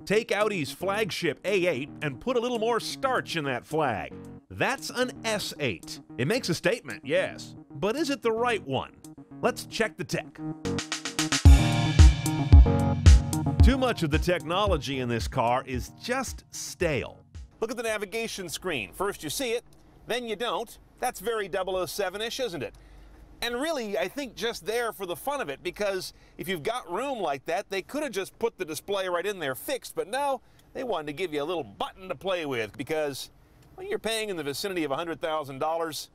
Take Audi's flagship A8 and put a little more starch in that flag. That's an S8. It makes a statement, yes, but is it the right one? Let's check the tech. Too much of the technology in this car is just stale. Look at the navigation screen. First you see it, then you don't. That's very 007-ish, isn't it? And really, I think just there for the fun of it, because if you've got room like that, they could have just put the display right in there fixed, but no, they wanted to give you a little button to play with because when you're paying in the vicinity of $100,000,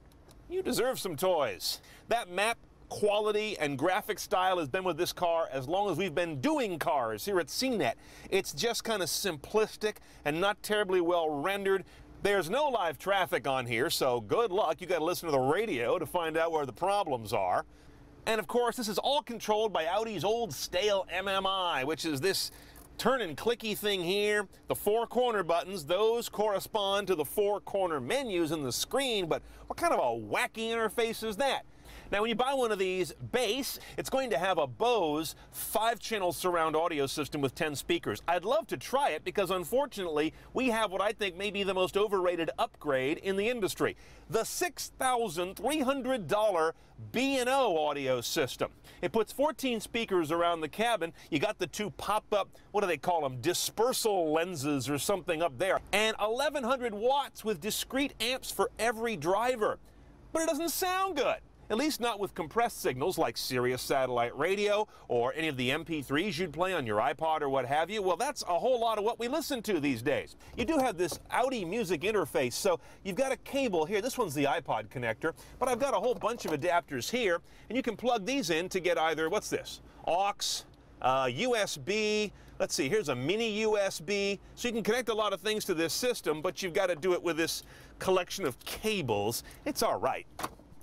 you deserve some toys. That map quality and graphic style has been with this car as long as we've been doing cars here at CNet. It's just kind of simplistic and not terribly well rendered. There's no live traffic on here, so good luck. You got to listen to the radio to find out where the problems are. And of course, this is all controlled by Audi's old stale MMI, which is this turn and clicky thing here. The four corner buttons, those correspond to the four corner menus in the screen, but what kind of a wacky interface is that? Now, when you buy one of these base, it's going to have a Bose 5-channel surround audio system with 10 speakers. I'd love to try it because, unfortunately, we have what I think may be the most overrated upgrade in the industry, the $6,300 B&O audio system. It puts 14 speakers around the cabin. You got the two pop-up, what do they call them, dispersal lenses or something up there, and 1,100 watts with discrete amps for every driver. But it doesn't sound good. At least not with compressed signals like Sirius satellite radio or any of the MP3s you'd play on your iPod or what have you. Well, that's a whole lot of what we listen to these days. You do have this Audi music interface, so you've got a cable here. This one's the iPod connector, but I've got a whole bunch of adapters here, and you can plug these in to get either, what's this, aux, USB, let's see, here's a mini USB. So you can connect a lot of things to this system, but you've got to do it with this collection of cables. It's all right.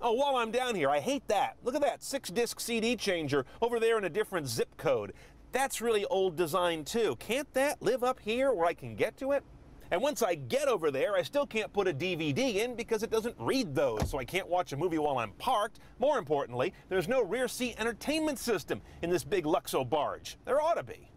Oh, while I'm down here, I hate that. Look at that, 6-disc CD changer over there in a different zip code. That's really old design too. Can't that live up here where I can get to it? And once I get over there, I still can't put a DVD in because it doesn't read those, so I can't watch a movie while I'm parked. More importantly, there's no rear seat entertainment system in this big Luxo barge. There ought to be.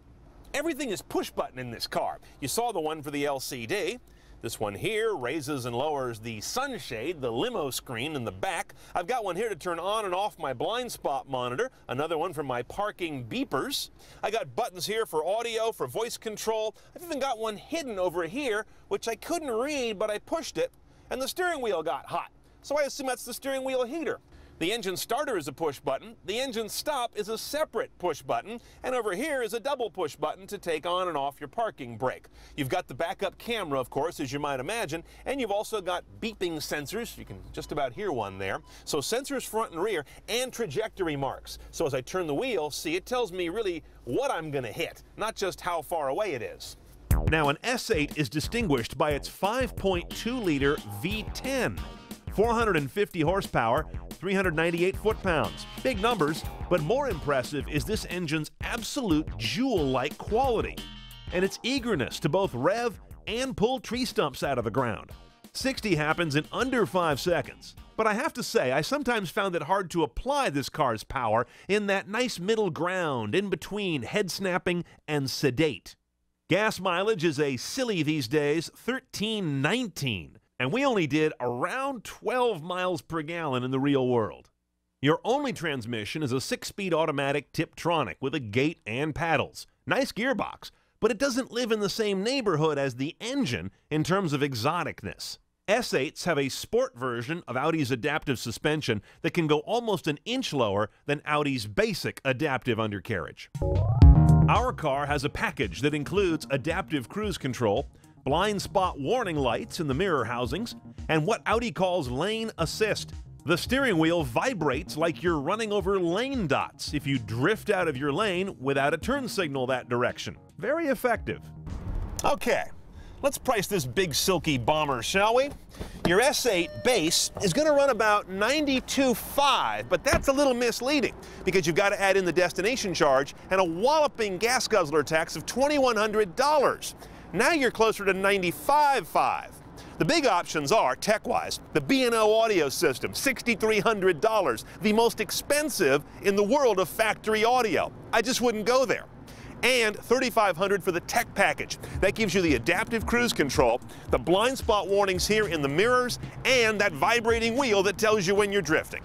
Everything is push button in this car. You saw the one for the LCD. This one here raises and lowers the sunshade, the limo screen in the back. I've got one here to turn on and off my blind spot monitor, another one for my parking beepers. I got buttons here for audio, for voice control. I've even got one hidden over here, which I couldn't read, but I pushed it, and the steering wheel got hot. So I assume that's the steering wheel heater. The engine starter is a push button, the engine stop is a separate push button, and over here is a double push button to take on and off your parking brake. You've got the backup camera, of course, as you might imagine, and you've also got beeping sensors. You can just about hear one there. So sensors front and rear, and trajectory marks. So as I turn the wheel, see, it tells me really what I'm going to hit, not just how far away it is. Now, an S8 is distinguished by its 5.2-liter V10. 450 horsepower, 398 foot-pounds. Big numbers, but more impressive is this engine's absolute jewel-like quality and its eagerness to both rev and pull tree stumps out of the ground. 60 happens in under 5 seconds. But I have to say, I sometimes found it hard to apply this car's power in that nice middle ground in between head-snapping and sedate. Gas mileage is a silly these days, 1319. And we only did around 12 miles per gallon in the real world. Your only transmission is a 6-speed automatic Tiptronic with a gate and paddles. Nice gearbox, but it doesn't live in the same neighborhood as the engine in terms of exoticness. S8s have a sport version of Audi's adaptive suspension that can go almost an inch lower than Audi's basic adaptive undercarriage. Our car has a package that includes adaptive cruise control, blind spot warning lights in the mirror housings, and what Audi calls lane assist. The steering wheel vibrates like you're running over lane dots if you drift out of your lane without a turn signal that direction. Very effective. Okay, let's price this big silky bomber, shall we? Your S8 base is going to run about $92,500, but that's a little misleading because you've got to add in the destination charge and a walloping gas guzzler tax of $2,100. Now you're closer to $95,500. The big options are, tech-wise, the B&O audio system, $6,300, the most expensive in the world of factory audio. I just wouldn't go there. and $3,500 for the tech package. That gives you the adaptive cruise control, the blind spot warnings here in the mirrors, and that vibrating wheel that tells you when you're drifting.